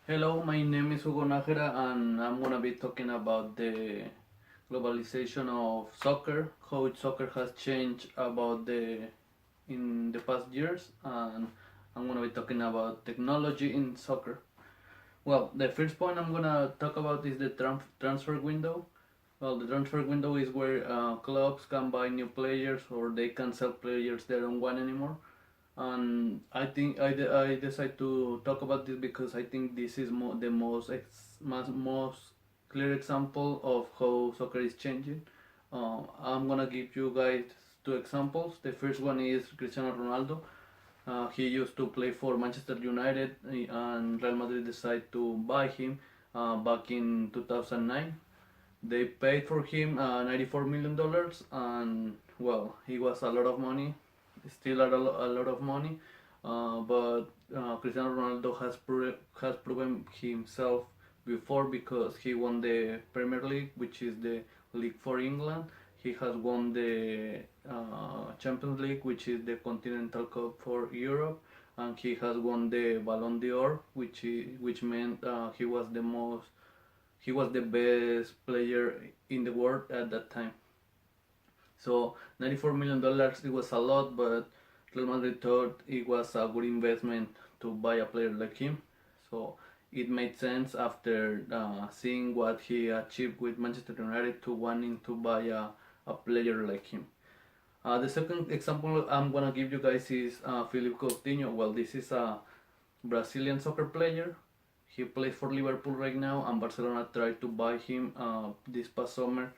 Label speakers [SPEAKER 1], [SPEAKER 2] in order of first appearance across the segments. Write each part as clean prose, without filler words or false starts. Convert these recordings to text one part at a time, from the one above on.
[SPEAKER 1] Hello, my name is Hugo Nájera and I'm gonna be talking about the globalization of soccer, how soccer has changed about the in the past years, and I'm gonna be talking about technology in soccer. Well, the first point I'm gonna talk about is the transfer window. Well, the transfer window is where clubs can buy new players or they can sell players they don't want anymore. And I think I decide to talk about this because I think this is the most clear example of how soccer is changing. I'm gonna give you guys two examples. The first one is Cristiano Ronaldo. He used to play for Manchester United, and Real Madrid decided to buy him back in 2009. They paid for him $94 million, and well, he was a lot of money, still a lot of money. But Cristiano Ronaldo has proven himself before because he won the Premier League, which is the league for England. He has won the Champions League, which is the Continental Cup for Europe, and he has won the Ballon d'Or, which meant he was the best player in the world at that time. So $94 million, it was a lot, but Real Madrid thought it was a good investment to buy a player like him. So it made sense after seeing what he achieved with Manchester United to wanting to buy a player like him. The second example I'm gonna give you guys is Philippe Coutinho. Well, this is a Brazilian soccer player. He plays for Liverpool right now, and Barcelona tried to buy him this past summer,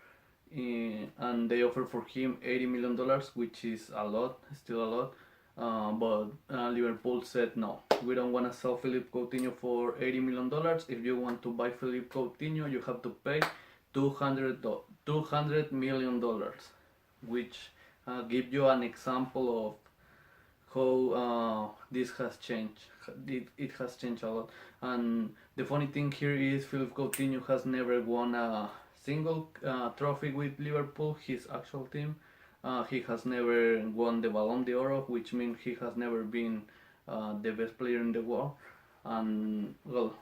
[SPEAKER 1] and they offered for him $80 million, which is a lot, still a lot. But Liverpool said no, we don't want to sell Philippe Coutinho for $80 million. If you want to buy Philippe Coutinho, you have to pay 200 million dollars, which give you an example of how this has changed. It has changed a lot. And the funny thing here is Philippe Coutinho has never won a single trophy with Liverpool, his actual team. He has never won the Ballon d'Or, which means he has never been the best player in the world. And well,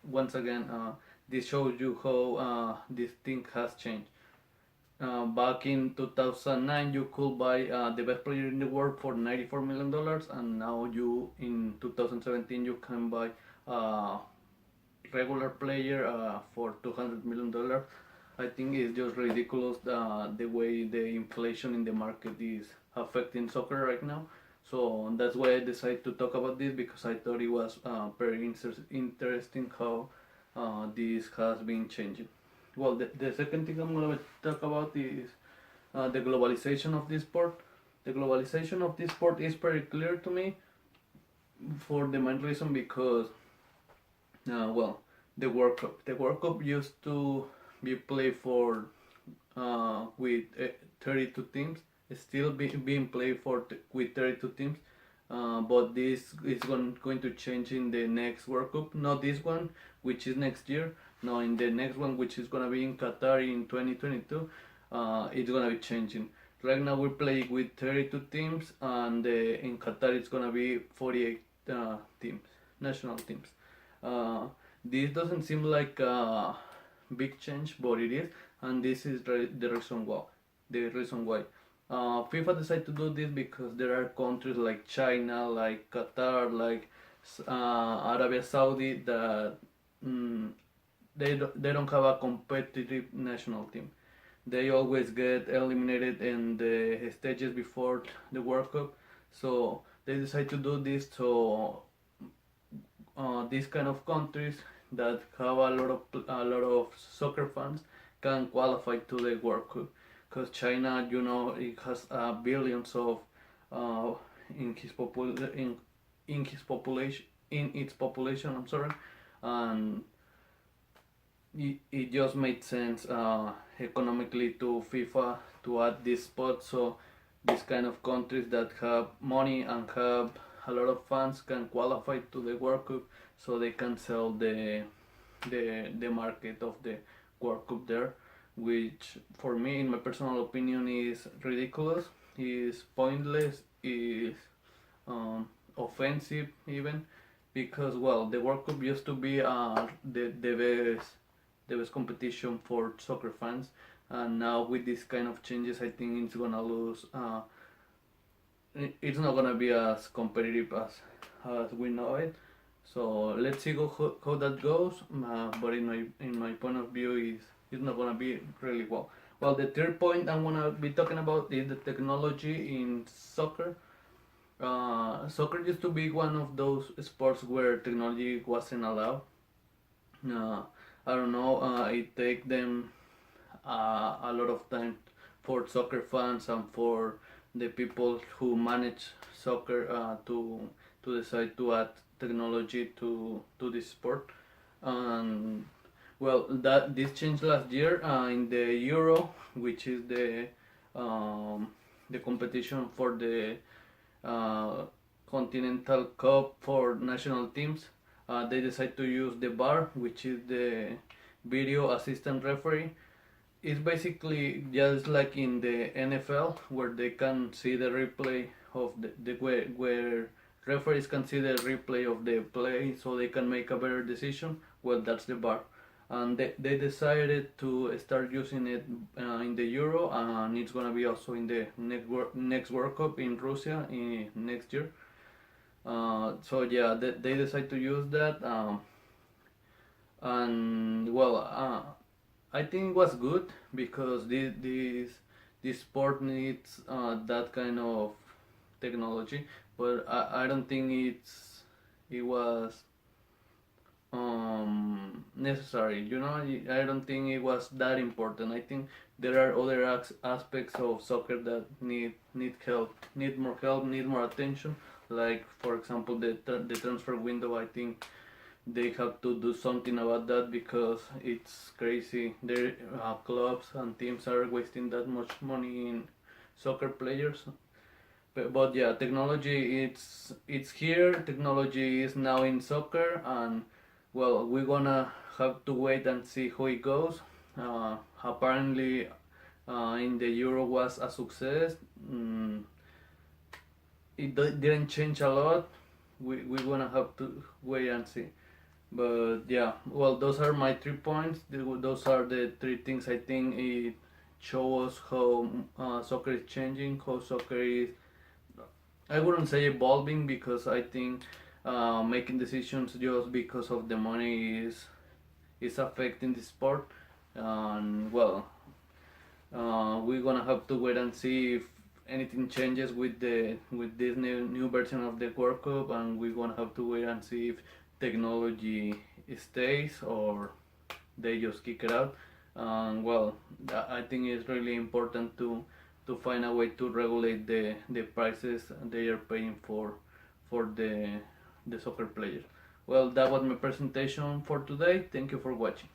[SPEAKER 1] once again, this shows you how this thing has changed. Back in 2009, you could buy the best player in the world for $94 million, and now you in 2017 you can buy a regular player for $200 million. I think it's just ridiculous the way the inflation in the market is affecting soccer right now. So that's why I decided to talk about this because I thought it was very interesting how this has been changing. Well, the second thing I'm going to talk about is the globalization of this sport. The globalization of this sport is very clear to me for the main reason because, well, the World Cup. The World Cup used to be played for with 32 teams. It's still being played with 32 teams. But this is going to change in the next World Cup. Not this one, which is next year. No, in the next one, which is gonna be in Qatar in 2022, it's gonna be changing. Right now we're playing with 32 teams, and in Qatar it's gonna be 48 teams, national teams. Uh, this doesn't seem like a big change, but it is, and this is the reason why. The reason why. FIFA decided to do this because there are countries like China, like Qatar, like Arabia Saudi that mm, they don't have a competitive national team. They always get eliminated in the stages before the World Cup, so they decide to do this so these kind of countries that have a lot of soccer fans can qualify to the World Cup. Because China, you know, it has billions of uh, in his in his population in its population. I'm sorry, and it just made sense economically to FIFA to add this spot so these kind of countries that have money and have a lot of fans can qualify to the World Cup so they can sell the market of the World Cup there, which for me in my personal opinion is ridiculous, is pointless, is offensive even because well, the World Cup used to be the best competition for soccer fans, and now with this kind of changes, I think it's gonna lose. It's not gonna be as competitive as we know it. So let's see how that goes. But in my point of view, is it's not gonna be really well. Well, the third point I'm gonna be talking about is the technology in soccer. Soccer used to be one of those sports where technology wasn't allowed. Uh, I don't know. It take them a lot of time for soccer fans and for the people who manage soccer to decide to add technology to this sport. And well, that this changed last year in the Euro, which is the competition for the uh, Continental Cup for national teams. They decide to use the VAR, which is the video assistant referee. It's basically just like in the NFL, where they can see the replay of the where referees can see the replay of the play so they can make a better decision. Well, that's the VAR. And they decided to start using it in the Euro, and it's gonna be also in the next World Cup in Russia in next year. So yeah, they decide to use that, and well, I think it was good because this sport needs that kind of technology, but I don't think it was necessary. I don't think it was that important. I think there are other aspects of soccer that need more help, need more attention. Like for example, the transfer window. I think they have to do something about that because it's crazy. Their clubs and teams are wasting that much money in soccer players. But yeah, technology it's here. Technology is now in soccer, and well, we're gonna have to wait and see how it goes. Apparently, in the Euro was a success. It didn't change a lot. We're gonna have to wait and see. But yeah, well, those are my 3 points. Those are the three things I think it shows how soccer is changing, how soccer is. I wouldn't say evolving because I think making decisions just because of the money is affecting the sport. And well, we're gonna have to wait and see if anything changes with this new version of the World Cup, and we're gonna have to wait and see if technology stays or they just kick it out. And well, I think it's really important to find a way to regulate the prices they are paying for the soccer players. Well, that was my presentation for today. Thank you for watching.